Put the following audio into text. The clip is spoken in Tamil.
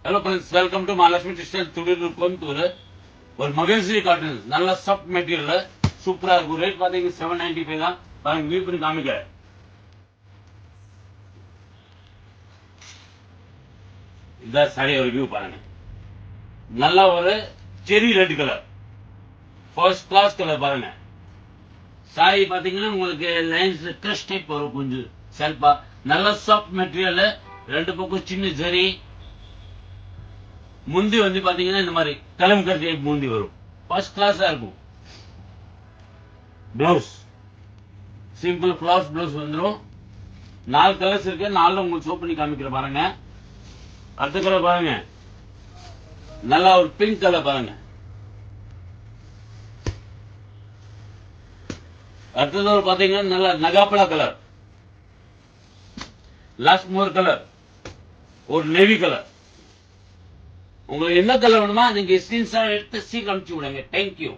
Hello friends, welcome to Mahalakshmi textile Thudiyur Coimbatore. ஒரு மகேஸ்வரி காட்டன் நல்ல சாஃப்ட் மெட்டீரியல் சூப்பரா இருக்கும். ரேட் பாத்தீங்கன்னா 795 தான். பாருங்க, வியூ பண்ணி காமிக்க. இதான் சாரி ஒரு வியூ பாருங்க. நல்ல ஒரு cherry red colour, first class colour பாருங்க. சாரி பாத்தீங்கன்னா உங்களுக்கு லைன்ஸ் கிரஷ் டைப் வரும், கொஞ்சம் செல்பா. நல்ல சாஃப்ட் மெட்டீரியல், ரெண்டு பக்கம் சின்ன ஜரி. முந்தி வந்து பாத்தீங்கன்னா இந்த மாதிரி கலம்கரி டைப் முந்தி வரும், ஃபர்ஸ்ட் கிளாஸா இருக்கும். பிளவுஸ் சிம்பிள் ஃபிளவர்ஸ் பிளவுஸ் வந்துடும். 4 கலர்ஸ் இருக்கு, 4 உங்களுக்கு ஷோ பண்ணி காமிக்கிற பாருங்க. அடுத்த கலர் பாருங்க, நல்லா ஒரு பிங்க் கலர் பாருங்க. அடுத்தது ஒரு பாத்தீங்கன்னா நல்ல நகாப்பழா கலர், லாஸ்ட் மோர் கலர், ஒரு நேவி கலர். உங்களுக்கு என்ன கலர் வேணுமா நீங்க ஸ்கிரீன்ஷாட் எடுத்து சீக்கிரம் அனுப்பிச்சு விடுங்க. தேங்க்யூ.